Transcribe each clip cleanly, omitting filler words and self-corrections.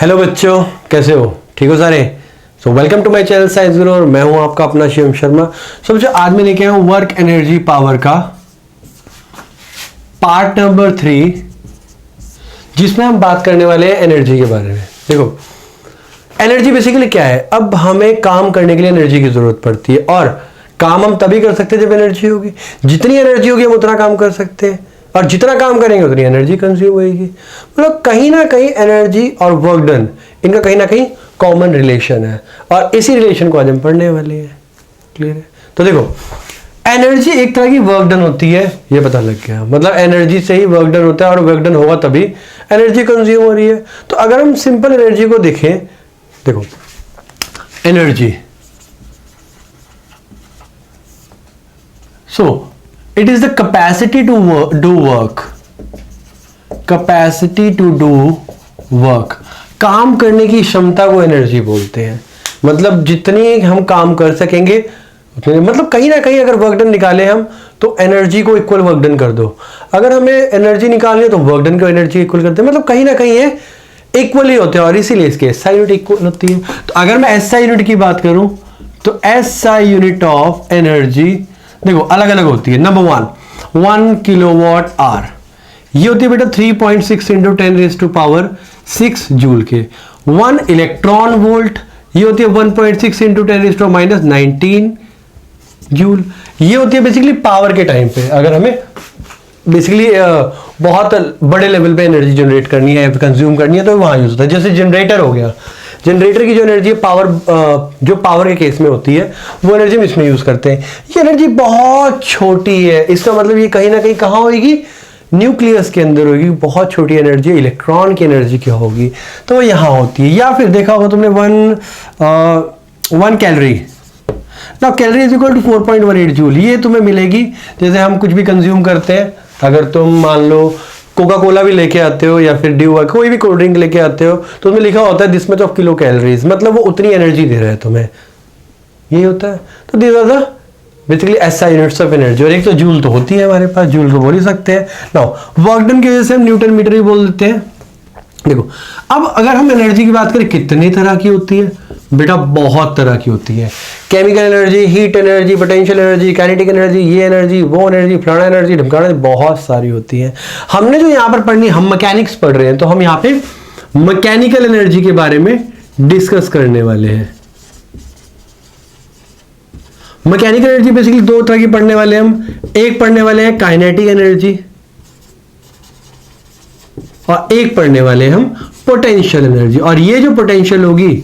Hello बच्चों, कैसे हो? ठीक हो सारे? So welcome to my channel science guru और मैं हूं आपका अपना शिवम शर्मा। सो बच्चों, आज मैं लेके आया हूं वर्क एनर्जी पावर का पार्ट नंबर 3, जिसमें हम बात करने वाले हैं एनर्जी के बारे में। देखो, एनर्जी बेसिकली क्या है? अब हमें काम करने के लिए एनर्जी की जरूरत पड़ती है और काम हम तभी कर सकते हैं जब एनर्जी होगी। जितनी एनर्जी होगी हम उतना काम कर सकते हैं और जितना काम करेंगे उतनी एनर्जी कंज्यूम होगी। मतलब कहीं ना कहीं एनर्जी और वर्क डन, इनका कहीं ना कहीं कॉमन रिलेशन है और इसी रिलेशन को आज हम पढ़ने वाले हैं। क्लियर है? तो देखो, एनर्जी एक तरह की वर्क डन होती है, ये पता लग गया। मतलब एनर्जी से ही वर्क डन होता है और वर्क डन होगा तभी एनर्जी कंज्यूम हो रही है। तो अगर हम सिंपल एनर्जी को देखें, देखो energy, so it is the capacity to do work, capacity to do work, काम करने की क्षमता को एनर्जी बोलते हैं। मतलब जितनी हम काम कर सकेंगे उतने, मतलब कहीं ना कहीं अगर वर्क डन निकाले हम तो एनर्जी को इक्वल वर्क डन कर दो। अगर हमें एनर्जी निकालनी है तो वर्क डन को एनर्जी इक्वल करते हैं। मतलब कहीं ना कहीं ये इक्वल ही होते हैं और इसीलिए इसके एसआई यूनिट इक्वल होती है। तो अगर मैं एसआई यूनिट की बात करूं तो एसआई यूनिट ऑफ एनर्जी देखो अलग अलग होती है। नंबर 1 किलोवाट आवर, ये होती है बेटा 3.6 इंटू 10⁻⁶ जूल के। 1 इलेक्ट्रॉन वोल्ट, ये होती है 1.6 इंटू 10⁻⁹ जूल। ये होती है बेसिकली पावर के टाइम पे, अगर हमें बेसिकली बहुत बड़े लेवल पे एनर्जी जनरेट करनी है, कंज्यूम करनी है तो वहां यूज होता है। जैसे जनरेटर हो गया, जनरेटर की जो एनर्जी है पावर, जो पावर के केस में होती है वो एनर्जी हम इसमें यूज करते हैं। ये एनर्जी बहुत छोटी है, इसका मतलब ये कहीं ना कहीं कहाँ होगी? न्यूक्लियस के अंदर होगी। बहुत छोटी एनर्जी इलेक्ट्रॉन की एनर्जी क्या होगी तो वो यहाँ होती है। या फिर देखा होगा तुमने 1 कैलोरी, ना calorie is equal to 4.18 joule. ये तुम्हें मिलेगी जैसे हम कुछ भी कंज्यूम करते हैं। अगर तुम मान लो कोका कोला भी लेके आते हो या फिर ड्यू, कोई भी कोल्ड ड्रिंक लेके आते हो तो उसमें लिखा होता है this much of kilo calories, मतलब वो उतनी एनर्जी दे रहा है तुम्हें, ये होता है। तो this are the basically SI units of energy. और एक तो जूल तो होती है हमारे पास, जूल को बोल ही सकते हैं। नाउ वर्क डन की वजह से हम न्यूटन मीटर भी बोल देते हैं। देखो, अब अगर हम एनर्जी की बात करें कितने तरह की होती है बेटा? बहुत तरह की होती है। Chemical energy, heat energy, potential energy, kinetic energy, ये एनर्जी, वो एनर्जी, फलाना एनर्जी, ढमकाना, बहुत सारी होती है। हमने जो यहाँ पर पढ़नी, हम मैकेनिक्स पढ़ रहे हैं तो हम यहाँ पे मैकेनिकल एनर्जी के बारे में डिस्कस करने वाले हैं। मैकेनिकल एनर्जी बेसिकली 2 तरह की पढ़ने वाले हैं हम। एक पढ़ने वाले हैं काइनेटिक एनर्जी और एक पढ़ने वाले हम पोटेंशियल एनर्जी। और ये जो पोटेंशियल होगी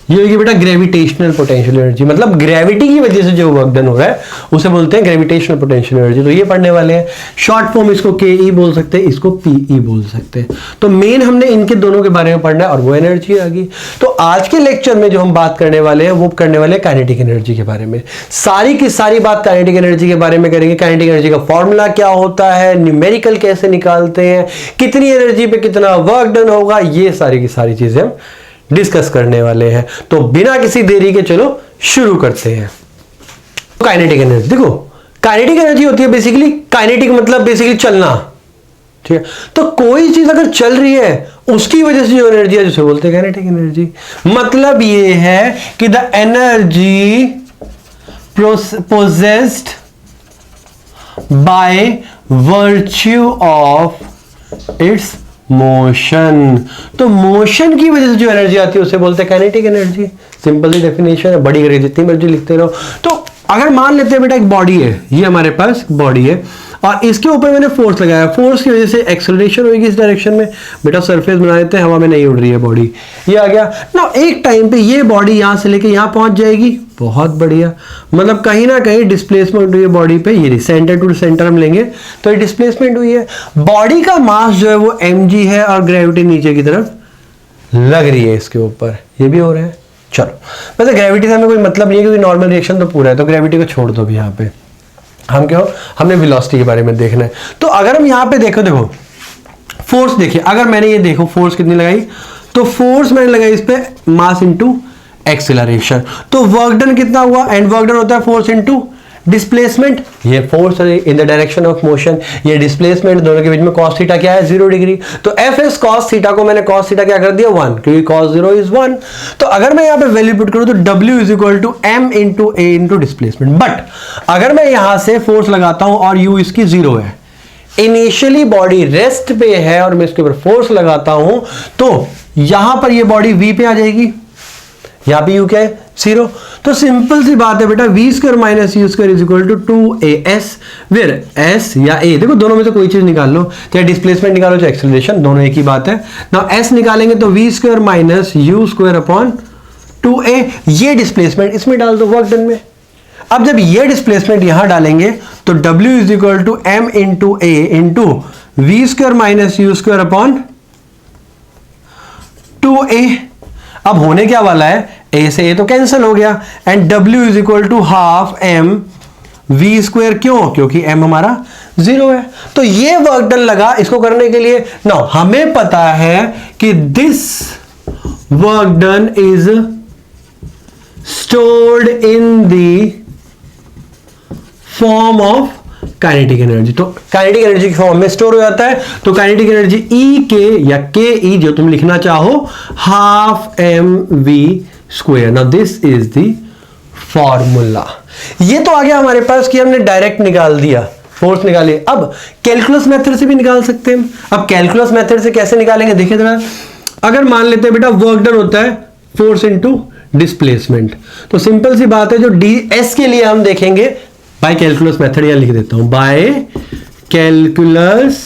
ये होगी बेटा ग्रेविटेशनल पोटेंशियल एनर्जी। मतलब ग्रेविटी की वजह से जो वर्क डन हो रहा है उसे बोलते हैं ग्रेविटेशनल पोटेंशियल एनर्जी। तो ये पढ़ने वाले हैं। शॉर्ट फॉर्म इसको के बोल सकते हैं, इसको पीई बोल सकते हैं। तो मेन हमने इनके दोनों के बारे में पढ़ना है और वो एनर्जी आ गई। तो आज के लेक्चर में जो हम बात करने वाले हैं वो करने वाले हैं काइनेटिक एनर्जी के बारे में। सारी की सारी बात काइनेटिक एनर्जी के बारे में करेंगे। काइनेटिक एनर्जी का फॉर्मूला क्या होता है, न्यूमेरिकल कैसे निकालते हैं, कितनी एनर्जी पे कितना वर्क डन होगा, ये सारी की सारी चीजें हम डिस्कस करने वाले हैं। तो बिना किसी देरी के चलो शुरू करते हैं। काइनेटिक एनर्जी, देखो काइनेटिक एनर्जी होती है बेसिकली, काइनेटिक मतलब बेसिकली चलना, ठीक है? तो कोई चीज अगर चल रही है उसकी वजह से जो एनर्जी है जिसे बोलते हैं काइनेटिक एनर्जी। मतलब ये है कि the energy possessed by virtue of its motion. तो मोशन की वजह से जो एनर्जी आती है उसे बोलते हैं काइनेटिक एनर्जी। सिंपल सी डेफिनेशन है, बड़ी करेगी जितनी मर्जी लिखते रहो। तो अगर मान लेते हैं बेटा एक बॉडी है, ये हमारे पास बॉडी है और इसके ऊपर मैंने फोर्स लगाया, फोर्स की वजह से एक्सेलरेशन होगी इस डायरेक्शन में। बेटा सरफेस बना देते हैं, हवा में नहीं उड़ रही है बॉडी, ये आ गया ना। एक टाइम पे ये बॉडी यहां से लेके यहां पहुंच जाएगी, बहुत बढ़िया। मतलब कहीं ना कहीं डिस्प्लेसमेंट हुई है बॉडी पे, ये सेंटर टू सेंटर हम लेंगे तो ये डिस्प्लेसमेंट हुई है। बॉडी का मास जो है वो mg है और ग्रेविटी नीचे की तरफ लग रही है इसके ऊपर, ये भी हो रहा है। चलो, वैसे ग्रेविटी से हमें कोई मतलब नहीं है क्योंकि नॉर्मल रिएक्शन तो पूरा है, तो ग्रेविटी को छोड़ दो भी। यहाँ पे हम क्यों, हमने वेलोसिटी के बारे में देखना है। तो अगर हम यहाँ पे देखो फोर्स देखिए, अगर मैंने ये देखो फोर्स कितनी लगाई, तो फोर्स मैंने लगाई इस पे मास इंटू एक्सेलरेशन। तो वर्क डन कितना हुआ? एंड वर्क डन होता है फोर्स इंटू डिस्प्लेसमेंट, ये force in the direction of motion, ये डिस्प्लेसमेंट, दोनों के बीच में cos थीटा क्या है 0 डिग्री। तो एफ एस cos थीटा को मैंने cos थीटा क्या कर दिया 1, क्योंकि cos 0 इज 1। तो अगर मैं यहां पे वैल्यू पुट करूं तो W is equal to m into a into displacement. But अगर मैं यहां से फोर्स लगाता हूं और u इसकी 0 है, इनिशियली बॉडी रेस्ट पे है और मैं इसके ऊपर फोर्स लगाता हूं, तो यहां पर ये बॉडी v पे आ जाएगी, यहां पे u क्या है 0। तो सिंपल सी बात है बेटा, v square minus u square is equal to 2as, where s या a, देखो दोनों में से कोई चीज निकाल लो, चाहे डिस्प्लेसमेंट निकालो चाहे एक्सेलरेशन, दोनों एक ही बात है ना। s निकालेंगे तो v square minus u square upon 2a, ये डिस्प्लेसमेंट इसमें डाल दो वर्क डन में। अब जब ये डिस्प्लेसमेंट यहां डालेंगे तो w is equal to m into a into v square minus u square upon 2a। अब होने क्या वाला है, a से a तो कैंसिल हो गया, and w is equal to half m v square, क्यों, क्योंकि m हमारा 0 है। तो ये वर्क डन लगा इसको करने के लिए। नाउ हमें पता है कि this work done is stored in the form of kinetic energy, तो काइनेटिक एनर्जी की फॉर्म में स्टोर हो जाता है। तो काइनेटिक एनर्जी ई के या के ई जो तुम लिखना चाहो half M we square. Now this is the formula. ये तो आ गया हमारे पास कि हमने डायरेक्ट निकाल दिया, फोर्स निकाली। अब कैलकुलस मेथड से भी निकाल सकते हैं। अब कैलकुलस मेथड से कैसे निकालेंगे देखिए जरा। अगर मान लेते हैं बेटा वर्क डन होता है फोर्स इनटू डिस्प्लेसमेंट, तो सिंपल सी बात है जो डी एस के लिए हम देखेंगे बाय कैलकुलस मेथड, या लिख देता हूं बाय कैलकुलस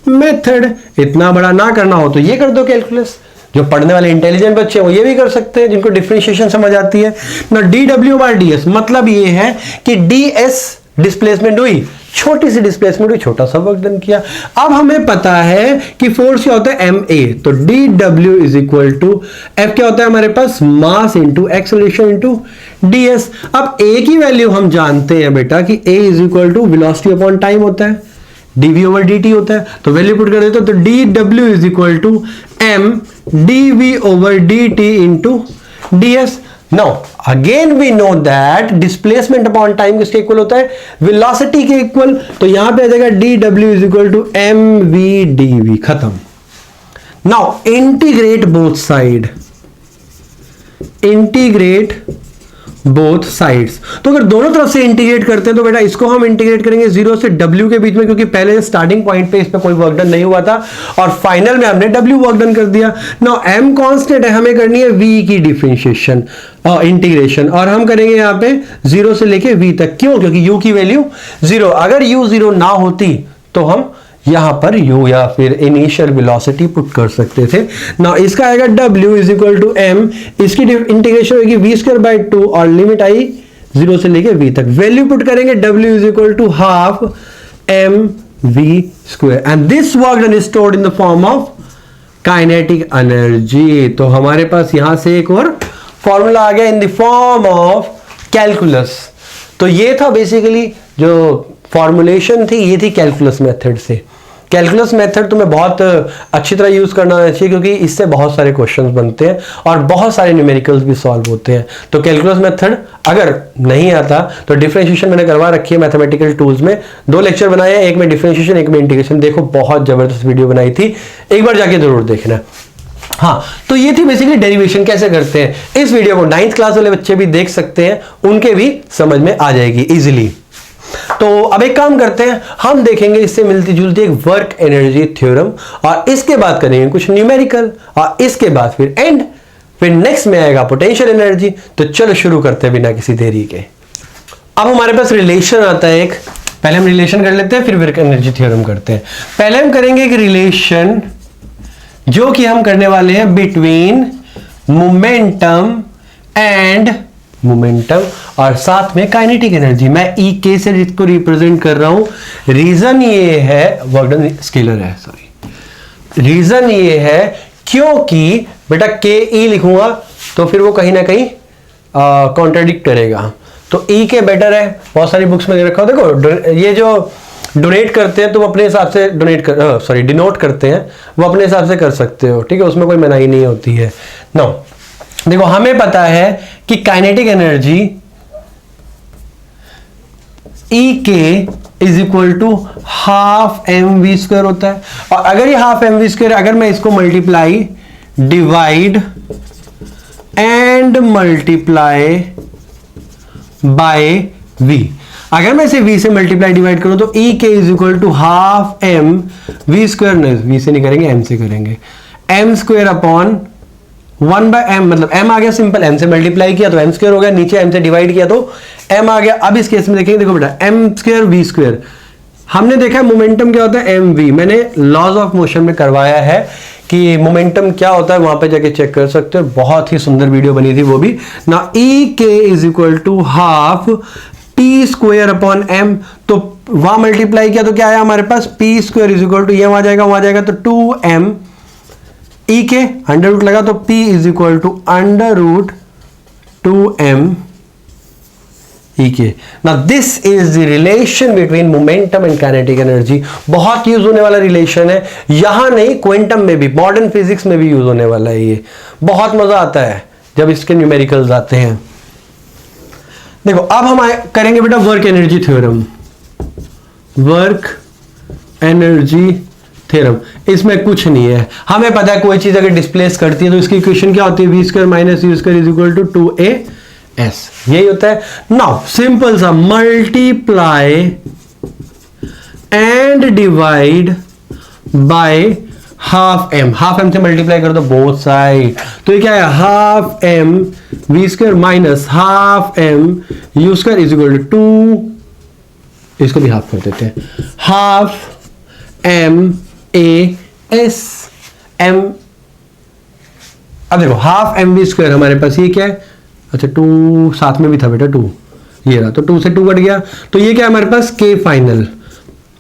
मेथड। इतना बड़ा ना करना हो तो ये कर दो कैलकुलस। जो पढ़ने वाले इंटेलिजेंट बच्चे हैं वो ये भी कर सकते हैं, जिनको डिफरेंशिएशन समझ आती है ना। डी डब्ल्यू बाय डी एस मतलब ये है कि डी एस डिस्प्लेसमेंट हुई, छोटी सी डिस्प्लेसमेंट हुई, छोटा सा वर्क डन किया। अब हमें पता है कि फोर्स क्या होता है एम ए, तो D W is equal to F क्या होता है हमारे पास mass into acceleration into D S. अब ए की वैल्यू हम जानते हैं बेटा कि A is equal to velocity upon time होता है, डीवी ओवर डी टी होता है। तो वैल्यू पुट कर देते हो तो D W is equal to m d v over d t into D s. Now again we know that displacement upon time किसके इक्वल होता है, वेलोसिटी के इक्वल। तो यहां पे आ जाएगा dw is equal to mv/dv, खत्म। Now integrate both side, integrate both sides। तो अगर दोनों तरफ से इंटीग्रेट करते हैं तो बेटा इसको हम इंटीग्रेट करेंगे 0 से w के बीच में, क्योंकि पहले स्टार्टिंग पॉइंट पे इस पे कोई वर्क डन नहीं हुआ था और फाइनल में हमने w वर्क डन कर दिया। नाउ m कांस्टेंट है, हमें करनी है v की डिफरेंशिएशन और इंटीग्रेशन, और हम करेंगे यहाँ पे 0 से लेके v तक। क्यों, क्योंकि u की वैल्यू 0, अगर u 0 ना होती तो हम यहां पर u या फिर इनिशियल वेलोसिटी पुट कर सकते थे ना। इसका आएगा w is equal to m, इसकी इंटीग्रेशन होगी v स्क्वायर बाय 2 और लिमिट आई 0 से लेके v तक। वैल्यू पुट करेंगे w is equal to half m v square, and this work done is stored in the form of kinetic energy. तो हमारे पास यहां से एक और फॉर्मूला आ गया इन द फॉर्म ऑफ कैलकुलस। तो ये था बेसिकली जो फॉर्मुलेशन थी, ये थी कैलकुलस मेथड से। कैलकुलस मेथड तुम्हें बहुत अच्छी तरह यूज करना आना चाहिए, क्योंकि इससे बहुत सारे क्वेश्चंस बनते हैं और बहुत सारे न्यूमेरिकल्स भी सॉल्व होते हैं। तो कैलकुलस मेथड अगर नहीं आता तो डिफरेंशिएशन मैंने करवा रखी है मैथमेटिकल टूल्स में, 2 लेक्चर बनाए हैं, एक में डिफरेंशिएशन एक में इंटीग्रेशन। देखो बहुत जबरदस्त वीडियो बनाई थी, एक बार जाके जरूर देखना। हाँ, तो ये थी बेसिकली डेरिवेशन कैसे करते हैं। इस वीडियो को 9th क्लास वाले बच्चे भी देख सकते हैं, उनके भी समझ में आ जाएगी इजिली। तो अब एक काम करते हैं, हम देखेंगे इससे मिलती जुलती एक वर्क एनर्जी थ्योरम, और इसके बाद करेंगे कुछ न्यूमेरिकल, और इसके बाद फिर एंड, फिर नेक्स्ट में आएगा पोटेंशियल एनर्जी। तो चलो शुरू करते हैं बिना किसी देरी के। अब हमारे पास रिलेशन आता है एक, पहले हम रिलेशन कर लेते हैं फिर वर्क एनर्जी थ्योरम करते हैं। पहले हम करेंगे एक रिलेशन जो कि हम करने वाले हैं बिटवीन मोमेंटम एंड मोमेंटम और साथ में काइनेटिक एनर्जी। मैं ई के से इसको रिप्रेजेंट कर रहा हूं। रीजन ये है, वर्क डन स्केलर है, सॉरी, रीजन ये है क्योंकि बेटा के ई लिखूंगा तो फिर वो कहीं ना कहीं कॉन्ट्राडिक्ट करेगा। तो ई के बेटर है, बहुत सारी बुक्स में दे रखा हो। देखो ये जो डोनेट करते हैं तुम अपने हिसाब से डोनेट कर, सॉरी डिनोट करते हैं, वो अपने हिसाब से कर सकते हो, ठीक है, उसमें कोई मनाही नहीं होती है। नो, देखो हमें पता है कि kinetic energy E K is equal to half M we square होता है। और अगर ये हाफ एम वी स्क्वायर, अगर मैं इसको multiply, divide and multiply by v, अगर मैं इसे v से मल्टीप्लाई डिवाइड करूं तो e के is equal to half M we square, नहीं v से नहीं करेंगे m से करेंगे, m स्क्वायर अपॉन 1/m, मतलब m आ गया सिंपल, m से मल्टीप्लाई किया तो m स्क्वायर हो गया, नीचे m से डिवाइड किया तो m आ गया। अब इस केस में देखेंगे, देखो बेटा m स्क्वायर v स्क्वायर, हमने देखा मोमेंटम क्या होता है mv, मैंने लॉज ऑफ मोशन में करवाया है कि मोमेंटम क्या होता है, वहां पे जाके चेक कर सकते हो, बहुत ही सुंदर वीडियो बनी थी वो भी ना। e के is equal to half P square upon M, तो वहां मल्टीप्लाई किया तो क्या आया हमारे पास, P square is equal to, ये वहां जाएगा, वहां जाएगा तो 2m, ई के अंडर रूट लगा तो p is equal to under root 2m E K. Now this is the relation between momentum and kinetic energy. बहुत यूज होने वाला रिलेशन है, यहां नहीं क्वांटम में भी, मॉडर्न फिजिक्स में भी यूज होने वाला है। ये बहुत मजा आता है जब इसके न्यूमेरिकल्स आते हैं। देखो अब हम करेंगे बेटा work energy theorem, work energy theorem. इसमें कुछ नहीं है, हमें पता है कोई चीज अगर डिस्प्लेस करती है तो इसकी इक्वेशन क्या होती है, we square minus u square is equal to 2as, यही होता है। नाउ सिंपल सा multiply and divide by half m, half m से मल्टीप्लाई कर दो बोथ साइड, तो ये क्या है, half M we square minus half m u square is equal to 2, इसको भी हाफ कर देते हैं, half m a s m. अब देखो हाफ एम वी स्क्वायर हमारे पास ये क्या है, अच्छा 2 साथ में भी था बेटा 2, ये रहा, तो 2 से 2 कट गया, तो ये क्या है हमारे पास, के फाइनल,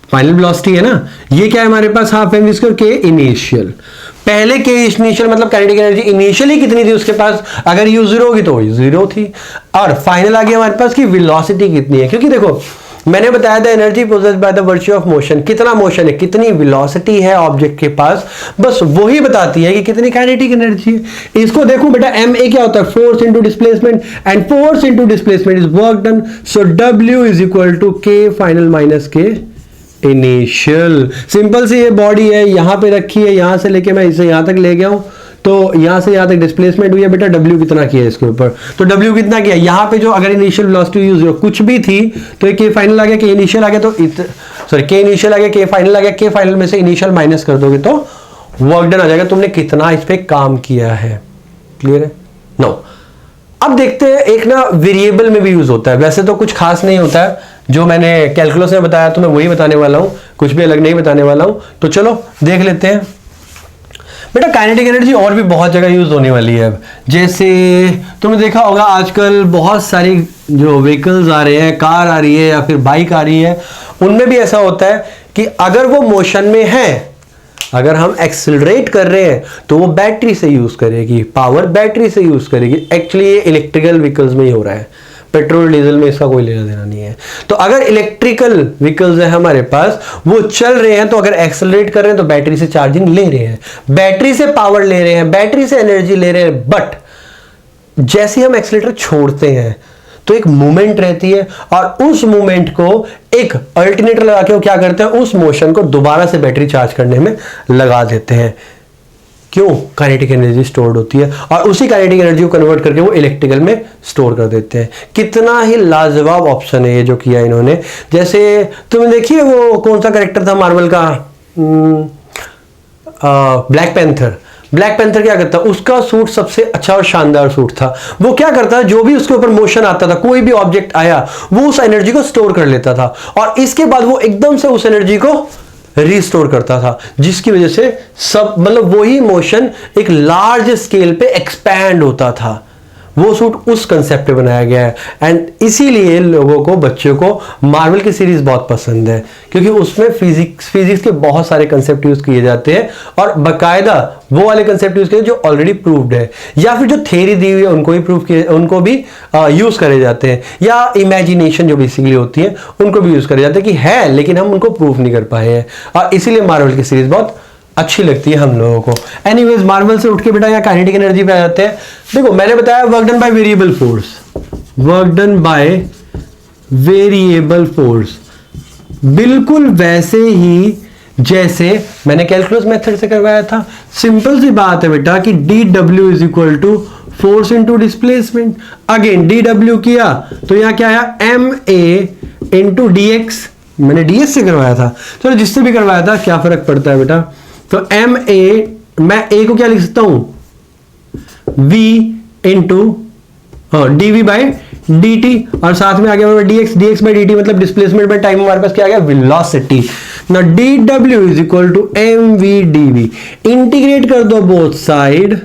फाइनल वेलोसिटी है ना, ये क्या है हमारे पास, हाफ एम वी स्क्वायर के इनिशियल। पहले के इनिशियल मतलब काइनेटिक एनर्जी इनिशियली कितनी थी उसके पास, अगर यू 0 होगी तो 0 थी, और फाइनल आ गया हमारे पास की वेलोसिटी कितनी है, क्योंकि देखो मैंने बताया था energy possessed by the virtue of motion, कितना मोशन है, कितनी वेलोसिटी है ऑब्जेक्ट के पास, बस वही बताती है कि कितनी काइनेटिक एनर्जी है। इसको देखो बेटा एम ए क्या होता है, force into displacement, and force into displacement is work done, so W is equal to K final minus K initial. Simple सी ये बॉडी है, यहां पे रखी है, यहां से लेके मैं इसे यहां तक ले गया हूं, तो यहां से यहां तक डिस्प्लेसमेंट हुई है बेटा, W कितना किया है इसके ऊपर, तो W कितना किया, यहां पे जो अगर इनिशियल वेलोसिटी यूज हो कुछ भी थी तो ये के फाइनल आ गया, के इनिशियल आ गया, तो सॉरी के इनिशियल आ गया, के फाइनल आ गया, के फाइनल में से इनिशियल माइनस कर दोगे तो वर्क डन आ जाएगा, तुमने कितना इस पे काम किया है। क्लियर है? नो अब देखते हैं, एक ना वेरिएबल में भी यूज होता है, वैसे तो कुछ खास नहीं होता है, जो मैंने कैलकुलस में बताया तो मैं वही बताने वाला हूं, कुछ भी अलग नहीं बताने वाला हूं, तो चलो देख लेते हैं। बेटा काइनेटिक एनर्जी और भी बहुत जगह यूज होने वाली है, जैसे तुमने देखा होगा आजकल बहुत सारी जो व्हीकल्स आ रहे हैं, कार आ रही है या फिर बाइक आ रही है, उनमें भी ऐसा होता है कि अगर वो मोशन में है, अगर हम एक्सेलरेट कर रहे हैं तो वो बैटरी से यूज करेगी, पावर बैटरी से यूज करेगी। एक्चुअली ये इलेक्ट्रिकल व्हीकल्स में ही हो रहा है, पेट्रोल डीजल में इसका कोई लेना देना नहीं है। तो अगर इलेक्ट्रिकल व्हीकल्स है हमारे पास, वो चल रहे हैं, तो अगर एक्सेलरेट कर रहे हैं तो बैटरी से चार्जिंग ले रहे हैं, बैटरी से पावर ले रहे हैं, बैटरी से एनर्जी ले रहे हैं, बट जैसे हम एक्सेलरेटर छोड़ते हैं तो एक मूवमेंट रहती है, और उस मूवमेंट को एक अल्टरनेटर लगा के वो क्या करते हैं, उस मोशन को दोबारा से बैटरी चार्ज करने में लगा देते हैं। क्यों? काइनेटिक एनर्जी स्टोर्ड होती है, और उसी काइनेटिक एनर्जी को कन्वर्ट करके वो इलेक्ट्रिकल में स्टोर कर देते हैं। कितना ही लाजवाब ऑप्शन है ये जो किया इन्होंने। जैसे तुमने देखिए वो कौन सा कैरेक्टर था मार्वल का, ब्लैक पैंथर। ब्लैक पैंथर क्या करता, उसका सूट सबसे अच्छा और शानदार सूट था। वो क्या करता, जो भी उसके ऊपर मोशन आता था, कोई भी ऑब्जेक्ट आया, वो उस एनर्जी को स्टोर कर लेता था, और इसके बाद वो एकदम से उस एनर्जी को रिस्टोर करता था, जिसकी वजह से सब मतलब वही मोशन एक लार्ज स्केल पे एक्सपैंड होता था। वो सूट उस कंसेप्ट पे बनाया गया है, एंड इसीलिए लोगों को, बच्चों को मार्वल की सीरीज बहुत पसंद है, क्योंकि उसमें फिजिक्स के बहुत सारे कंसेप्ट यूज किए जाते हैं, और बाकायदा वो वाले कंसेप्ट यूज किए जो ऑलरेडी प्रूव्ड है, या फिर जो थ्योरी दी हुई है उनको भी प्रूव किए, उनको भी यूज करे जाते हैं, या इमेजिनेशन जो बेसिकली होती है उनको भी यूज करे जाते हैं कि है, लेकिन हम उनको प्रूव नहीं कर पाए हैं, और इसीलिए मार्वल की सीरीज बहुत अच्छी लगती है हम लोगों को। एनीवेज मार्वल से उठ के बेटा यहाँ काइनेटिक एनर्जी पे आ जाते हैं। देखो मैंने बताया work done by variable force, work done by variable force, बिल्कुल वैसे ही जैसे मैंने कैलकुलस मेथड से करवाया था। सिंपल सी बात है बेटा कि dw is equal to force into displacement. Again dw किया तो यहां क्या आया ma इंटू dx, मैंने ds से करवाया था, चलो जिससे भी करवाया था क्या फर्क पड़ता है बेटा। तो ma, मैं a को क्या लिख सकता हूं v into dv by dt, और साथ में आ गया dx बाई dt, मतलब डिस्प्लेसमेंट बाई टाइम हमारे पास क्या आ गया वेलोसिटी। ना dw is equal to mv dv। Integrate कर दो both side,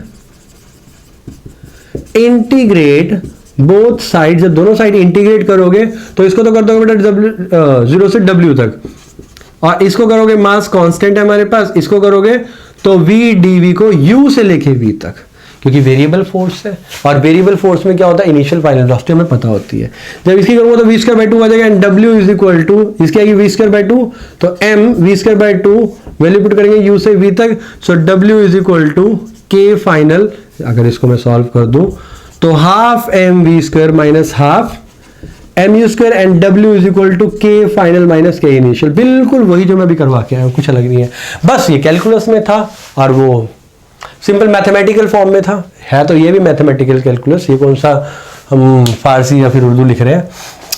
integrate both side, जब दोनों साइड इंटीग्रेट करोगे तो इसको तो कर दोगे बेटा 0 से w तक, और इसको करोगे मास कांस्टेंट है हमारे पास, इसको करोगे तो v dv को u से लेके v तक, क्योंकि वेरिएबल फोर्स है, और वेरिएबल फोर्स में क्या होता है इनिशियल फाइनल वेलोसिटी हमें पता होती है। जब इसकी करूंगा तो v स्क्वायर बाई 2 आ जाएगा, and w is equal to इसकी आएगी v स्क्वायर बाई 2, तो m v square by 2 value put करेंगे u से v तक, so w is equal to k final. अगर इसको मैं सॉल्व कर दूं तो half m v square minus half m u square and W is equal to K final minus K initial, बिल्कुल वही जो मैं भी करवा के आया हूं, कुछ अलग नहीं है। बस ये कैलकुलस में था और वो सिंपल मैथमेटिकल फॉर्म में था, है तो ये भी मैथमेटिकल कैलकुलस, ये कौन सा हम फारसी या फिर उर्दू लिख रहे हैं।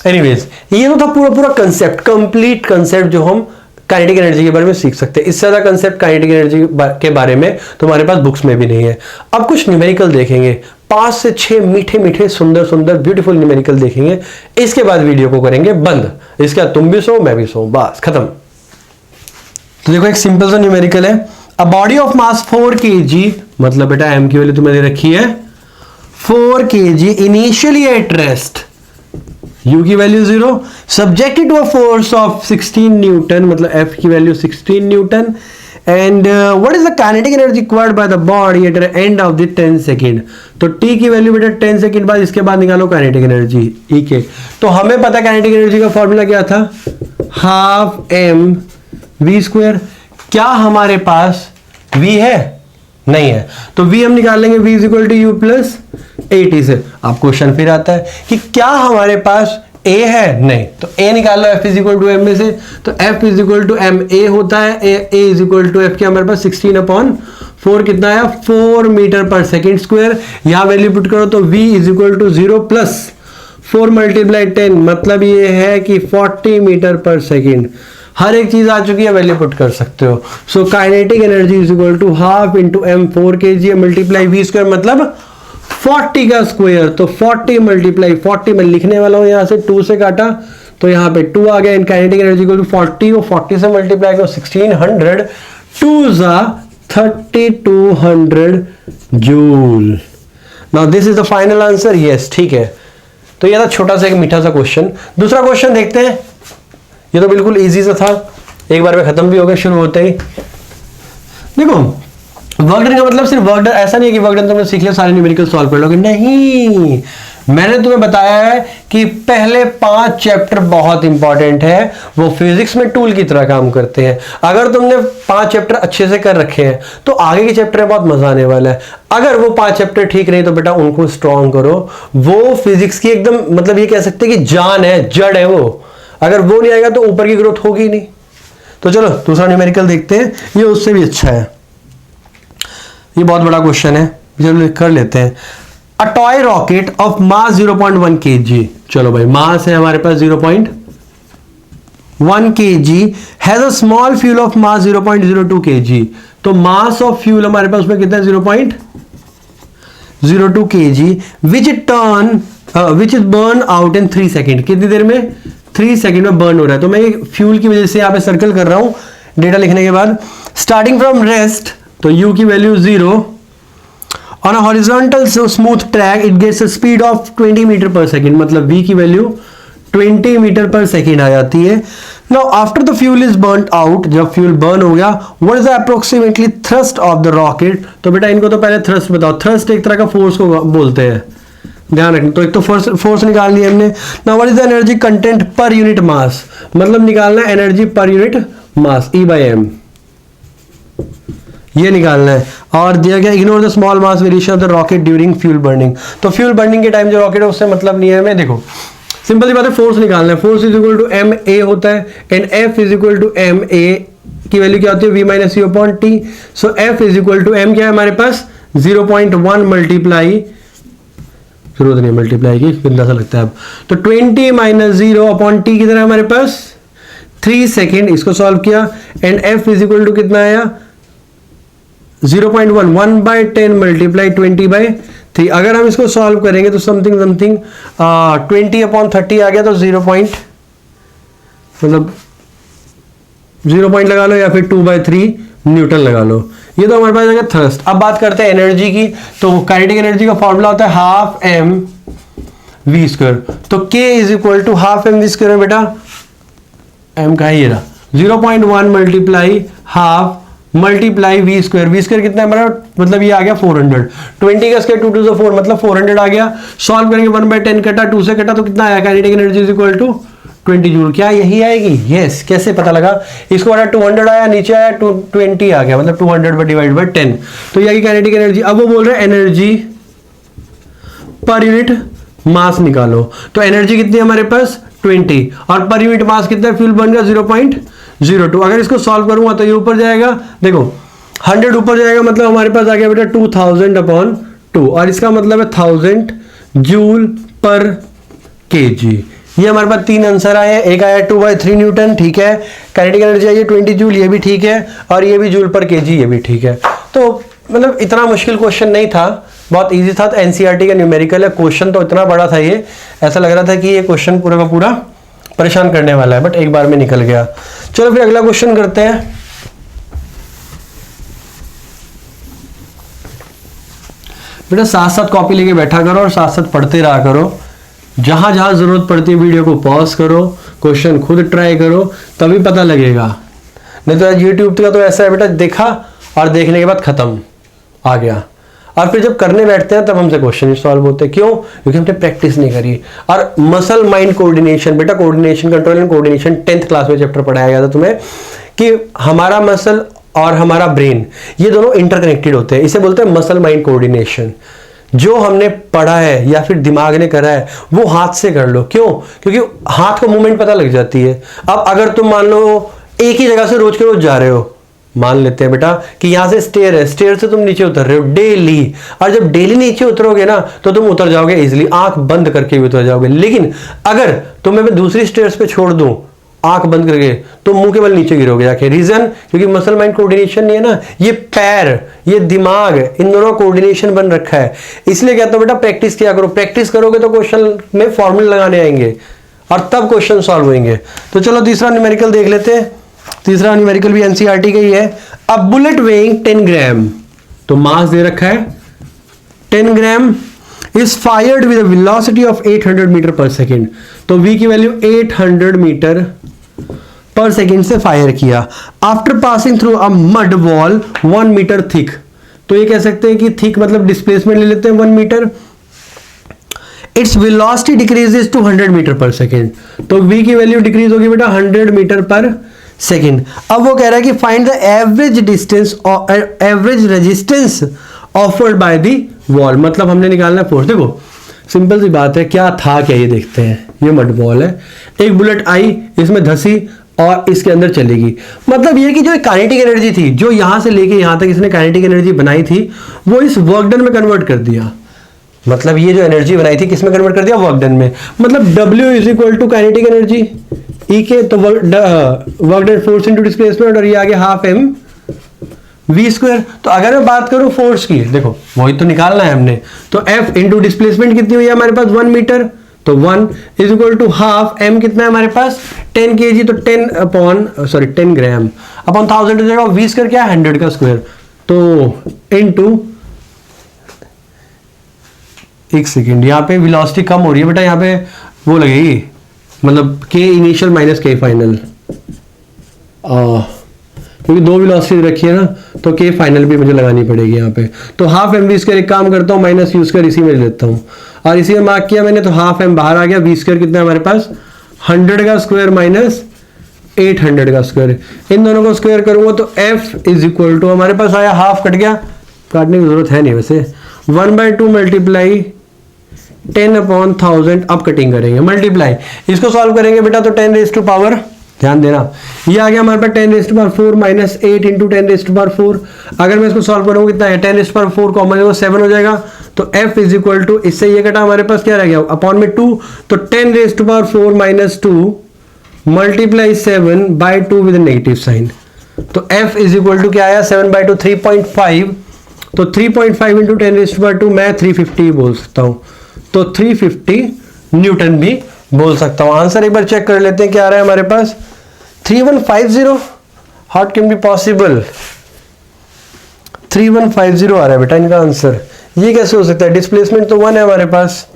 एनीवेज ये तो था पूरा पूरा कंसेप्ट, कंप्लीट कंसेप्ट जो हम काइनेटिक एनर्जी के बारे में सीख सकते हैं। इससे ज्यादा कंसेप्ट काइनेटिक एनर्जी के बारे में तुम्हारे पास बुक्स में भी नहीं है। अब कुछ न्यूमेरिकल देखेंगे, 5 से 6 मीठे मीठे सुंदर सुंदर ब्यूटीफुल न्यूमेरिकल देखेंगे, इसके बाद वीडियो को करेंगे बंद। इसके बाद तुम भी सो मैं भी सो, बस खत्म। तो देखो एक सिंपल सा न्यूमेरिकल है, a body of mass 4 kg, मतलब बेटा m की वैल्यू तुम्हें दे रखी है 4 kg initially at rest, u की value 0, subjected to a force of 16 newton, मतलब f की value 16 newton, and what is the kinetic energy required by the body at the end of the 10 second. तो t की value बेटा 10 second बाद, इसके बाद निकालो काइनेटिक एनर्जी E के। तो हमें पता काइनेटिक एनर्जी का फॉर्मूला क्या था, हाफ m v स्क्वायर। क्या हमारे पास v है, नहीं है, तो v हम निकाल लेंगे v is equal to u plus 80 से। अब क्वेश्चन फिर आता है कि क्या हमारे पास a है, नहीं, तो a निकाल लो f is equal to m में से, तो f is equal to m a होता है, a is equal to f के हमारे पास 16/4 कितना आया 4 मीटर पर सेकेंड स्क्वायर। यहां वैल्यू पुट करो तो v is equal to 0 plus 4 multiply 10, मतलब ये है कि 40 मीटर पर सेकेंड। हर एक चीज आ चुकी है, वैल्यू पुट कर सकते हो। So kinetic energy is equal to half into m 4 kg multiply v square, मतलब 40 का स्क्वायर, तो 40 मल्टीप्लाई 40 मैं लिखने वाला हूं, यहां से 2 से काटा तो यहां पे 2 आ गया। इन काइनेटिक एनर्जी इक्वल टू 40 और 40 से मल्टीप्लाई करो 1600, 2 जा 3200 joule. Now this is the final answer, yes ठीक है। तो ये था छोटा सा एक मीठा सा क्वेश्चन। दूसरा क्वेश्चन देखते हैं, ये तो बिल्कुल इजी सा था, एक बार में खत्म भी हो गया शुरू होते ही। देखो वर्क डन का मतलब सिर्फ वर्क डन, ऐसा नहीं है कि वर्क डन तुमने सीख लिया सारे न्यूमेरिकल सॉल्व कर लोगे, नहीं। मैंने तुम्हें बताया है कि पहले 5 चैप्टर बहुत इंपॉर्टेंट है, वो फिजिक्स में टूल की तरह काम करते हैं। अगर तुमने 5 चैप्टर अच्छे से कर रखे हैं तो आगे के चैप्टर में बहुत मजा आने वाला है। अगर वो 5 चैप्टर ठीक नहीं तो बेटा उनको स्ट्रॉन्ग करो, वो फिजिक्स की एकदम मतलब ये कह सकते हैं कि जान है, जड़ है वो। अगर वो नहीं आएगा तो ऊपर की ग्रोथ होगी ही नहीं। तो चलो दूसरा न्यूमेरिकल देखते हैं, ये उससे भी अच्छा है। ये बहुत बड़ा क्वेश्चन है, चलो कर लेते हैं। A toy rocket of mass 0.1 kg, चलो भाई मास है हमारे पास 0.1 kg, has a small fuel of mass 0.02 kg। तो मास ऑफ फ्यूल हमारे पास में कितना है 0.02 kg, which is burn out in 3 second. कितनी देर में, 3 सेकेंड में बर्न हो रहा है। तो मैं फ्यूल की वजह से यहां पे सर्कल कर रहा हूं डेटा लिखने के बाद। स्टार्टिंग फ्रॉम रेस्ट, तो u की value 0, on a horizontal smooth track it gets a speed of 20 metre पर सेकेंड, मतलब v की वैल्यू 20 मीटर पर सेकेंड आ जाती है। Now after the fuel is burned out, जब फ्यूल बर्न हो गया, what is the approximately thrust of the rocket. तो बेटा इनको तो पहले थ्रस्ट बताओ। थ्रस्ट एक तरह का फोर्स को बोलते हैं, ध्यान रखना। तो एक तो फोर्स निकाल लिया हमने। Now what is the energy content per unit mass, मतलब निकालना है energy per unit mass E/m, ये निकालना है। और दिया गया ignore the small mass variation of the rocket during fuel burning. तो फ्यूल बर्निंग के टाइम जो रॉकेट है उससे मतलब नहीं है हमें। देखो सिंपल सी बात है, फोर्स निकालना है। Force is equal to M A होता है and F is equal to M A की वैल्यू क्या होती है, V minus U upon T. So F is equal to M क्या है हमारे पास 0.1 मल्टीप्लाई, जरूरत नहीं मल्टीप्लाई की, गंदा सा लगता है अब, तो 20 माइनस 0 अपॉन टी कितना है हमारे पास 3 सेकेंड। इसको सॉल्व किया and F is equal to कितना आया 0.1, 1/10 मल्टीप्लाई 20/3। अगर हम इसको सॉल्व करेंगे तो समथिंग 20 अपॉन 30 आ गया, तो 0 पॉइंट लगा लो या फिर 2/3 न्यूटन लगा लो। ये तो हमारे पास आ गया थ्रस्ट। अब बात करते हैं एनर्जी की, तो काइनेटिक एनर्जी का फॉर्मूला होता है हाफ एम वी स्क्वायर। तो K is equal to half M we square है बेटा, एम का ही रहा 0.1 multiply half multiply V square. V square कितना है हमारा, मतलब ये आ गया 400। 20 का स्क्वायर 2 2 4 मतलब 400 आ गया। सॉल्व करेंगे 1/10 कटा 2 से कटा तो कितना आया, kinetic energy is equal to 20 joule. क्या यही आएगी, यस। कैसे पता लगा, इसको वाला 200 आया, नीचे आया 20 आ गया, मतलब 200 डिवाइड बाई 10, तो ये काइनेटिक एनर्जी। अब वो बोल रहे हैं एनर्जी पर यूनिट मास निकालो, तो एनर्जी कितनी है हमारे पास 20 और पर यूनिट मास कितना है, फ्यूल बन गया 0.02। अगर इसको सॉल्व करूंगा तो ये ऊपर जाएगा, देखो 100 ऊपर जाएगा, मतलब हमारे पास आ गया बेटा 2000 अपॉन 2 और इसका मतलब है 1000 जूल पर केजी। ये हमारे पास 3 आंसर आए हैं, एक आया 2/3 न्यूटन, ठीक है। काइनेटिक एनर्जी आई है 20 जूल, ये भी ठीक है, और ये भी जूल पर केजी, ये भी ठीक है। तो मतलब इतना मुश्किल क्वेश्चन नहीं था, बहुत इजी था। तो एनसीईआरटी का न्यूमेरिकल है, क्वेश्चन तो इतना बड़ा था, ये ऐसा लग रहा था कि ये क्वेश्चन पूरा का पूरा परेशान करने वाला है, बट एक बार में निकल गया। चलो फिर अगला क्वेश्चन करते हैं। बेटा साथ साथ कॉपी लेके बैठा करो और साथ साथ पढ़ते रहा करो। जहां जहां जरूरत पड़ती है वीडियो को पॉज करो, क्वेश्चन खुद ट्राई करो, तभी पता लगेगा। नहीं तो यूट्यूब का तो ऐसा है बेटा, देखा और देखने के बाद खत्म, आ गया, और फिर जब करने बैठते हैं तब हमसे क्वेश्चन सॉल्व होते हैं। क्यों? क्योंकि हमने प्रैक्टिस नहीं करी। और मसल माइंड कोऑर्डिनेशन, बेटा coordination, control and coordination 10th class में चैप्टर पढ़ाया गया था तुम्हें, कि हमारा मसल और हमारा ब्रेन ये दोनों इंटरकनेक्टेड होते हैं। इसे बोलते हैं मसल माइंड कोऑर्डिनेशन। जो हमने पढ़ा है या फिर दिमाग ने करा है वो हाथ से कर लो। क्यों? क्योंकि हाथ को मूवमेंट पता लग जाती है। अब अगर तुम मान लो एक ही जगह से रोज के रोज जा रहे हो, मान लेते हैं बेटा कि यहां से स्टेयर है, स्टेयर से तुम नीचे उतर रहे हो डेली, और जब डेली नीचे उतरोगे ना तो तुम उतर जाओगे इजीली, आंख बंद करके भी उतर जाओगे। लेकिन अगर तुम्हें मैं दूसरी स्टेयर्स पे छोड़ दूं आंख बंद करके, तो मुंह के बल नीचे गिरोगे जाके। रीजन? क्योंकि मसल माइंड कोऑर्डिनेशन नहीं है ना, ये पैर, ये दिमाग, इन दोनों कोऑर्डिनेशन बन रखा है। इसलिए कहता हूं बेटा प्रैक्टिस किया करो। प्रैक्टिस करोगे तो क्वेश्चन में फॉर्मूले लगाने आएंगे और तब क्वेश्चन सॉल्व होंगे। तो चलो तीसरा न्यूमेरिकल देख लेते हैं। तीसरा न्यूमेरिकल भी एनसीईआरटी का ही है। अब बुलेट वेइंग 10 ग्राम, तो मास दे रखा है 10 gram, is fired with velocity of 800 metre पर सेकेंड। तो v की वैल्यू 800 मीटर पर सेकेंड से फायर किया। After passing through a mud wall 1 metre thick, तो ये कह सकते हैं कि थिक मतलब डिस्प्लेसमेंट ले लेते हैं 1 metre. It's velocity decreases to 100 metre पर सेकेंड, तो v की वैल्यू डिक्रीज होगी बेटा 100 मीटर पर सेकेंड। अब वो कह रहा है कि फाइंड द एवरेज डिस्टेंस और average resistance offered by the wall, मतलब हमने निकालना है फोर्स। देखो सिंपल सी बात है, क्या था क्या ये देखते हैं। ये मड वॉल है, एक बुलेट आई, इसमें धसी और इसके अंदर चलेगी। मतलब ये कि जो काइनेटिक एनर्जी थी जो यहां से लेके यहां तक इसने काइनेटिक एनर्जी बनाई थी, वो इस वर्क डन में कन्वर्ट कर दिया। मतलब ये जो एनर्जी बनाई थी किस में कन्वर्ट कर दिया, वर्क डन में। मतलब W is equal to kinetic energy E के, तो work done force into displacement, और ये आ गया हाफ एम वी स्क्वायर। तो अगर मैं बात करूं फोर्स की, देखो वही तो निकालना है हमने, तो F इंटू डिस्प्लेसमेंट कितनी हुई है हमारे पास 1 मीटर, तो 1 is equal to half m कितना है हमारे पास 10 kg, तो 10 ग्राम अपॉन 1000 हो जाएगा। वी स्क्वायर क्या है 100 का स्क्वायर, तो इनटू, एक सेकेंड, यहाँ पे वेलोसिटी कम हो रही है बेटा, यहाँ पे वो लगेगी, मतलब k initial minus k final, क्योंकि दो वेलोसिटी रखी है ना, तो k फाइनल भी मुझे लगानी पड़ेगी यहाँ पे। तो हाफ एम वी स्क्वायर, एक काम करता हूँ माइनस यू स्क्वायर इसी में लेता हूँ, और इसी में मार्क किया मैंने, तो हाफ एम बाहर आ गया। वी स्क्वायर कितना है हमारे पास 100 का स्क्वायर माइनस 800 का स्क्वायर, इन दोनों को स्क्वायर करूंगा तो F इज इक्वल टू, हमारे पास आया हाफ, कट गया, काटने की जरूरत है नहीं वैसे, 1/2 मल्टीप्लाई 10/1000 अब कटिंग करेंगे, मल्टीप्लाई, इसको सॉल्व करेंगे बेटा तो 10 रेज टू पावर, ध्यान देना, ये आ गया हमारे पास 10 raise to power 4 minus 8 into 10 raise to power 4। अगर मैं इसको सॉल्व करूंगा कितना है, 10 रेज टू पावर 4 कॉमन है 7 हो जाएगा, तो f इज इक्वल टू, इससे ये कटा हमारे पास क्या रह गया अपॉन में 2, तो 10 raise to power 4 minus 2 multiply 7 by 2 with negative sign, तो f इज इक्वल टू क्या आया 7/2 3.5, तो 3.5 इंटू 10 रेज टू पावर 2 मैं 350 बोल सकता हूं, तो 350 न्यूटन भी बोल सकता हूं। आंसर एक बार चेक कर लेते हैं क्या आ रहा है हमारे पास, 3150, हाउ कैन बी पॉसिबल, 3150 आ रहा है बेटा इनका आंसर। ये कैसे हो सकता है, डिस्प्लेसमेंट तो 1 है हमारे पास,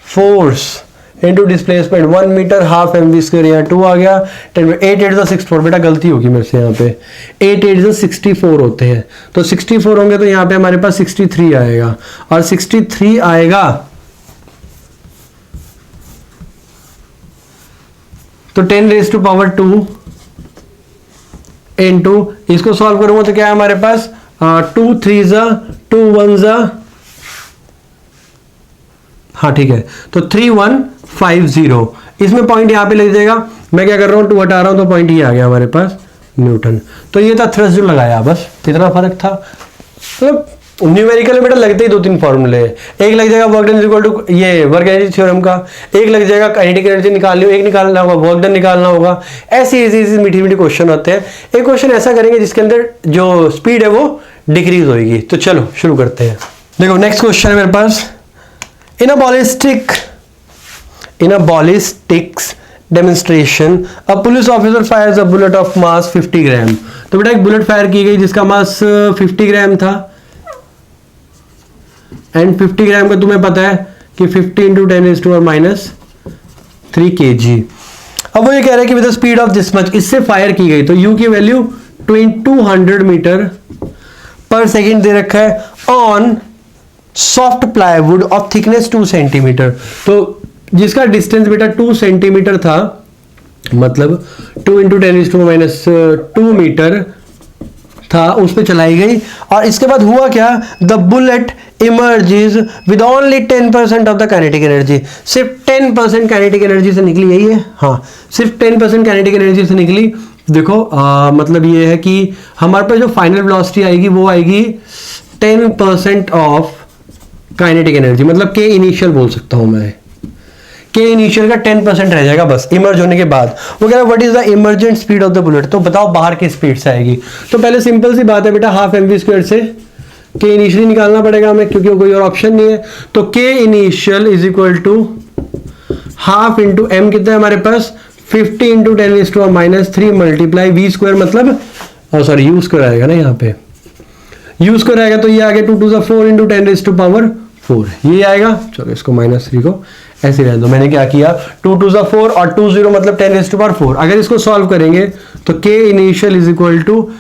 force into displacement 1 metre half M we square, यहाँ 2 आ गया, 8 8 64, बेटा गलती होगी मेरे से यहाँ पे, 8 8 64 होते हैं, तो 64 होंगे तो यहाँ पे हमारे पास 63 आएगा, और 63 आएगा तो 10 रेज टू पावर 2 इंटू, इसको सॉल्व करूंगा तो क्या है हमारे पास 2 3 2 1 हाँ ठीक है, तो 3150, इसमें पॉइंट यहां पे लग जाएगा, मैं क्या कर रहा हूं 2 हटा रहा हूं तो पॉइंट ये आ गया हमारे पास न्यूटन। तो ये था थ्रस्ट जो लगाया, बस कितना फर्क था, मतलब न्यूमेरिकल में बेटा लगते ही 2-3 फॉर्मूले, एक लग जाएगा work done is equal to ये वर्क एनर्जी थ्योरम का, एक लग जाएगा काइनेटिक एनर्जी निकालनी हो, एक निकालना होगा वर्क डन निकालना होगा, ऐसे इजी मीठी मीठी क्वेश्चन होते हैं। एक क्वेश्चन ऐसा करेंगे जिसके अंदर जो स्पीड है वो डिक्रीज होगी। तो चलो शुरू करते हैं। देखो नेक्स्ट क्वेश्चन है मेरे पास, इन अ ballistics demonstration a police officer fires a bullet of mass 50 ग्राम। तो बेटा एक बुलेट फायर की गई जिसका मास 50 ग्राम था, एंड 50 ग्राम का तुम्हें पता है कि 50 into 10 raise to power minus 3 kg। अब वो ये कह रहा है कि with the speed of this much, इससे फायर की गई, तो u की वैल्यू 200 मीटर पर सेकेंड दे रखा है on soft plywood of thickness 2 centimetre. तो जिसका डिस्टेंस बेटा 2 सेंटीमीटर था, मतलब 2 into 10 raise to power minus 2 metre था, उस पर चलाई गई, और इसके बाद हुआ क्या, the bullet emerges with only 10% of the kinetic energy. सिर्फ 10% काइनेटिक एनर्जी से निकली, यही है, हाँ सिर्फ 10% काइनेटिक एनर्जी से निकली। देखो मतलब ये है कि हमारे पास जो फाइनल वेलोसिटी आएगी वो आएगी 10% ऑफ काइनेटिक एनर्जी, मतलब के इनिशियल बोल सकता हूं मैं, के इनिशियल का 10% रह जाएगा बस इमर्ज होने के बाद। वो कह रहा है what is the emergent speed of the bullet, तो बताओ बाहर की स्पीड से आएगी। तो पहले सिंपल सी बात है बेटा, हाफ एम वी स्क्वायर से के इनिशियली निकालना पड़ेगा हमें, क्योंकि कोई और ऑप्शन नहीं है। तो K initial is equal to half into M, कितना है हमारे पास 50 into 10 raise to power minus 3 multiply V square, मतलब सॉरी यू स्क्वायर आएगा ना, यहाँ पे यू स्क्वायर आएगा, तो ये आ गया 2 2 4 इंटू 10 रेज़ टू पावर 4, ये आएगा। चलो इसको -3 को ऐसे रहने दो, मैंने क्या किया 2 2 4 और 2 0 मतलब 10 रेज़ टू पावर 4। अगर इसको सॉल्व करेंगे तो K initial is equal to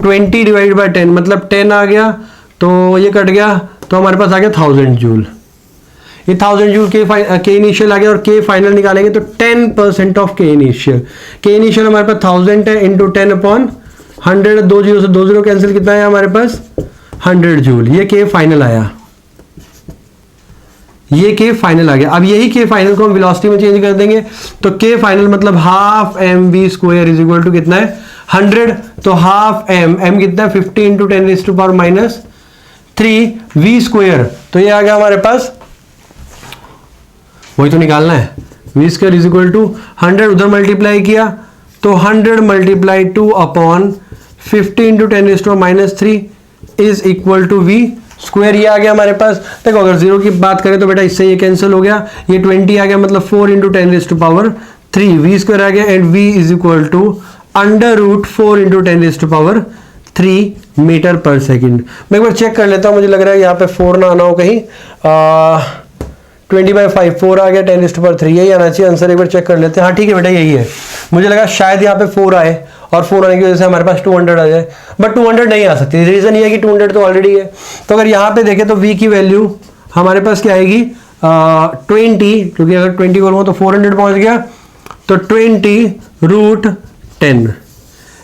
20 divide by 10, मतलब 10 आ गया, तो ये कट गया, तो हमारे पास आ गया 1000 जूल। ये 1000 जूल के इनिशियल आ गया, और के फाइनल निकालेंगे तो 10% ऑफ के इनिशियल। के इनिशियल हमारे पास 1000 है इंटू 10 अपॉन 100, 2 0 से 2 0 कैंसिल, कितना है हमारे पास 100 जूल। ये के फाइनल आया, ये के फाइनल आ गया। अब यही के फाइनल को हम वेलोसिटी में चेंज कर देंगे, तो के फाइनल मतलब half M we square is equal to कितना है 100, तो हाफ एम, एम कितना है 50 into 10 raise to power minus 3 V square, तो ये आ गया हमारे पास, वही तो निकालना है, we square is equal to 100 उधर मल्टीप्लाई किया, तो 100 multiply 2 upon 50 into 10 raise to power minus 3 is equal to V square. ये आ गया हमारे पास। देखो अगर जीरो की बात करें तो बेटा इससे ये कैंसिल हो गया, ये 20 आ गया, मतलब 4 into 10 raise to power 3 V square आ गया, and V is equal to √4 into 10 raise to power 3 metre पर सेकेंड। मैं एक बार चेक कर लेता हूँ, मुझे लग रहा है यहाँ पे 4 ना आना हो कहीं, 20/5 4 आ गया, 10 रेज़ टू पावर 3 यही आना चाहिए आंसर। एक बार चेक कर लेते हैं, हाँ ठीक है बेटा यही है। मुझे लगा शायद यहाँ पे 4 आए, और 4 आने की वजह से हमारे पास 200 आ जाए, बट 200 नहीं आ सकती। रीजन ये है कि 200 तो ऑलरेडी है। तो अगर यहाँ पे देखें तो v की वैल्यू हमारे पास क्या आएगी 20, क्योंकि अगर 20 करूँगा तो 400 पहुँच गया, तो 20 √10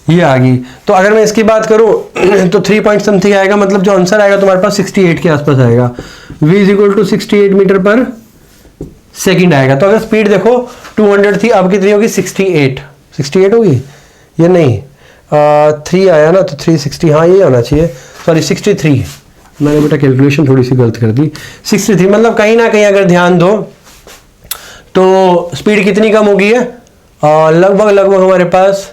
ये आ गई। तो अगर मैं इसकी बात करूं तो 3 पॉइंट समथिंग आएगा, मतलब जो आंसर आएगा तुम्हारे पास 68 के आसपास आएगा। v is equal to 68 metre per second आएगा। तो अगर स्पीड देखो 200 थी, अब कितनी होगी 68 होगी, ये नहीं 3 आया ना, तो 360, हाँ ये होना चाहिए, सॉरी 63, मैंने बेटा कैलकुलेशन थोड़ी सी गलत कर दी, 63। मतलब कहीं ना कहीं अगर ध्यान दो तो स्पीड कितनी कम हो गई है, लगभग हमारे पास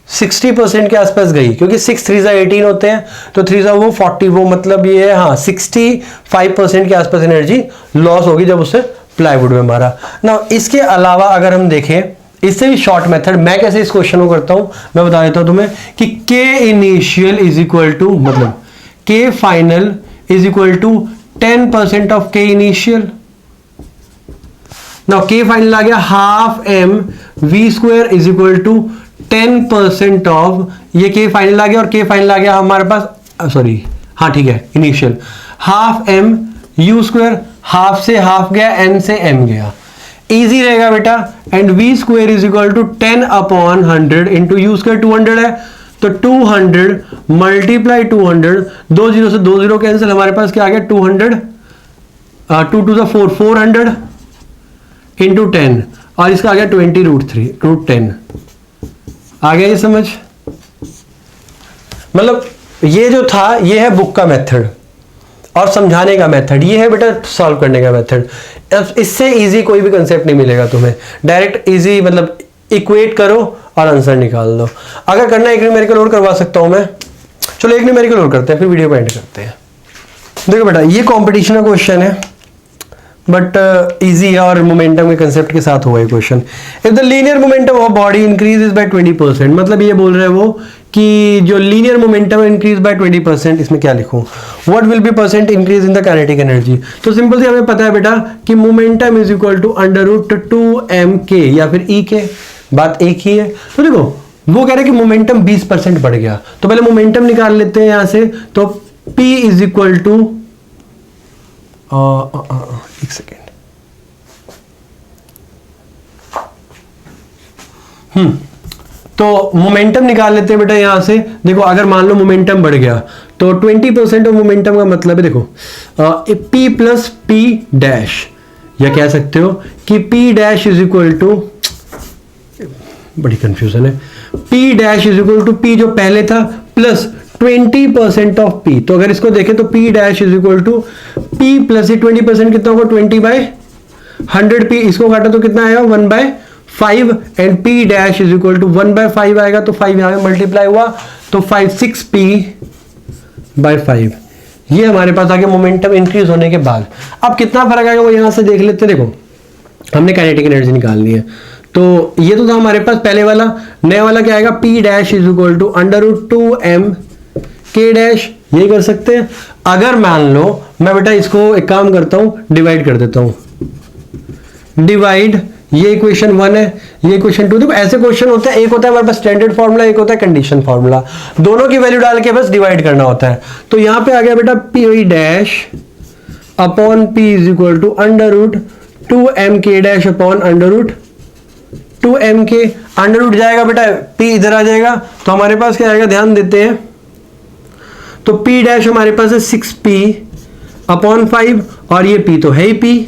60% के आसपास गई, क्योंकि 6 3 18 होते हैं, तो 3 वो 40, वो मतलब ये है हाँ 65% के आसपास एनर्जी लॉस होगी जब उससे प्लाईवुड में मारा ना। इसके अलावा अगर हम देखें इससे भी शॉर्ट मेथड, मैं कैसे इस क्वेश्चन को करता हूं मैं बता देता हूं तुम्हें कि K initial is equal to, मतलब K final is equal to 10% of K initial. Now K final आ गया half m v square is equal to 10% of, ये K फाइनल आ गया, और K फाइनल आ गया हमारे पास, सॉरी हाँ ठीक है initial, half m u square, half से हाफ गया, n से m गया, इजी रहेगा बेटा। And v square is equal to 10 upon 100 into U square 200 है, तो 200 मल्टीप्लाई 200, 2 0 से 2 0 कैंसिल, हमारे पास क्या आ गया 200, 2 2 4 400 इंटू 10, और इसका आ गया 20 √10। आ गया ये समझ? मतलब ये जो था ये है बुक का मेथड और समझाने का मेथड, ये है बेटा सॉल्व करने का मेथड। इससे इजी कोई भी कंसेप्ट नहीं मिलेगा तुम्हें, डायरेक्ट इजी मतलब इक्वेट करो और आंसर निकाल दो। अगर करना है एक न्यूमेरिकल और करवा सकता हूं मैं, चलो एक न्यूमेरिकल और करते हैं फिर वीडियो को एंड करते हैं। देखो बेटा ये कंपटीशन का क्वेश्चन है बट इजी है और मोमेंटम के कंसेप्ट के साथ हुआ है question. If the linear momentum of body increases by 20%, मतलब ये बोल रहे हैं वो कि जो लीनियर मोमेंटम इंक्रीज बाय 20%, इसमें क्या लिखूं, what will be percent increase in the kinetic energy. तो सिंपल से हमें पता है बेटा कि momentum is equal to √2mk या फिर E के, बात एक ही है। तो देखो वो कह रहे हैं कि मोमेंटम 20% बढ़ गया, तो पहले मोमेंटम निकाल लेते हैं यहां से। तो P इज इक्वल टू, एक सेकेंड, तो मोमेंटम निकाल लेते हैं बेटा यहां से। देखो अगर मान लो मोमेंटम बढ़ गया तो 20% ऑफ मोमेंटम का मतलब है देखो P प्लस P डैश, या कह सकते हो कि P dash is equal to, बड़ी कंफ्यूजन है, P dash is equal to P जो पहले था प्लस 20% ऑफ P। तो अगर इसको देखें तो P dash is equal to P plus 20% कितना होगा 20/100, P इसको काटा तो कितना आएगा 1/5, and P dash is equal to 1/5 आएगा, तो 5 यहां पे मल्टीप्लाई हुआ तो 6P/5। ये हमारे पास आ गया मोमेंटम इंक्रीज होने के बाद। अब कितना फर्क आएगा वो यहां से देख लेते हैं। देखो हमने काइनेटिक एनर्जी निकालनी है, तो ये तो था हमारे पास पहले वाला, नया वाला क्या आएगा P dash is equal to √2mk dash, ये कर सकते हैं। अगर मान लो मैं बेटा इसको एक काम करता हूं, डिवाइड कर देता हूं, डिवाइड, ये इक्वेशन 1 है, ये इक्वेशन 2। देखो ऐसे क्वेश्चन होते हैं, एक होता है हमारे पास स्टैंडर्ड फार्मूला, एक होता है कंडीशन फार्मूला, दोनों की वैल्यू डाल के बस डिवाइड करना होता है। तो यहां पे आ गया बेटा P dash upon P is equal to √2mk dash upon √2mk, under root जाएगा बेटा P इधर आ जाएगा, तो हमारे पास क्या आएगा ध्यान देते हैं। तो P डैश हमारे पास है 6P/5, और ये P तो है ही P,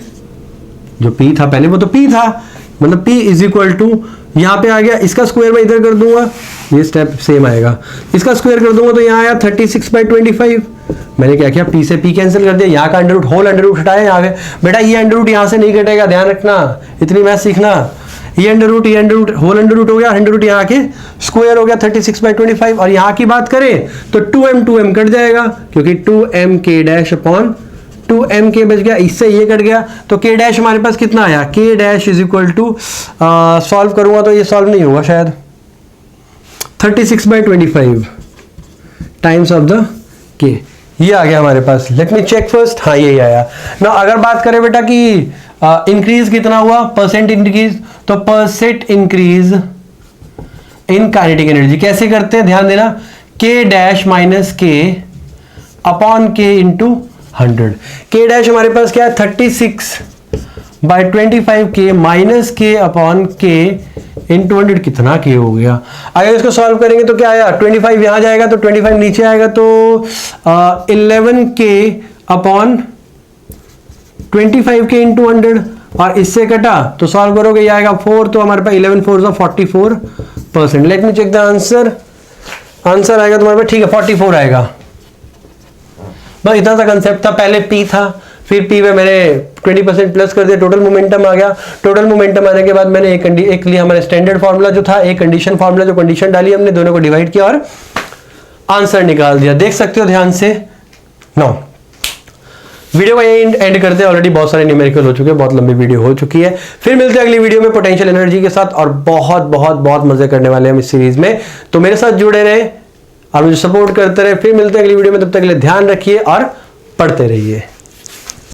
जो P था पहले वो तो P था, मतलब P इज इक्वल टू, यहां पे आ गया, इसका स्क्वायर मैं इधर कर दूंगा, ये स्टेप सेम आएगा, इसका स्क्वायर कर दूंगा तो यहां आया 36/25। मैंने क्या किया P से P कैंसिल कर दिया, यहां का under root, whole under root हटाया यहां पे। बेटा ये अंडर रूट यहां से नहीं कटेगा, ध्यान रखना, इतनी मैथ सीखना। ये under root whole under root हो गया, अंडर रूट यहाँ के स्क्वायर हो गया 36/25, और यहाँ की बात करें तो 2m कट जाएगा, क्योंकि 2mk डैश अपॉन 2mk बच गया, इससे ये कट गया, तो k डैश हमारे पास कितना आया, k dash is equal to, solve करूंगा तो ये सॉल्व नहीं होगा शायद, 36/25 टाइम्स ऑफ द k, ये आ गया हमारे पास। लेट मी चेक फर्स्ट, हाँ यही आया ना। अगर बात करें बेटा कि इंक्रीज कितना हुआ, परसेंट इंक्रीज, तो percent increase in kinetic energy कैसे करते हैं ध्यान देना, k dash minus k upon k into 100। k dash हमारे पास क्या है 36 बाय 25k माइनस के अपॉन के इंटू 100 कितना के हो गया। अगर इसको सॉल्व करेंगे तो क्या आया, 25 यहां जाएगा तो 25 नीचे आएगा तो 11k अपॉन 25k इंटू 100 और इससे कटा तो सॉल्व करोगे ये आएगा 4, तो हमारे पास 11 4 44%। Let me check the answer. Answer आएगा तुम्हारे पास, ठीक है 44 आएगा। बस इतना सा कंसेप्ट था। पहले P था, फिर P में मैंने 20% प्लस कर दिया, टोटल मोमेंटम आ गया। टोटल मोमेंटम आने के बाद मैंने एक लिया हमारा स्टैंडर्ड फार्मूला जो था, एक कंडीशन फार्मूला जो कंडीशन डाली हमने, दोनों को डिवाइड किया और आंसर निकाल दिया। देख सकते हो ध्यान से। नो वीडियो को यही एंड करते हैं, ऑलरेडी बहुत सारे न्यूमेरिकल हो चुके हैं, बहुत लंबी वीडियो हो चुकी है। फिर मिलते हैं अगली वीडियो में पोटेंशियल एनर्जी के साथ, और बहुत बहुत बहुत मजे करने वाले हैं हम इस सीरीज में। तो मेरे साथ जुड़े रहे और मुझे सपोर्ट करते रहे। फिर मिलते हैं अगली वीडियो में, तब तक के लिए ध्यान रखिए और पढ़ते रहिए।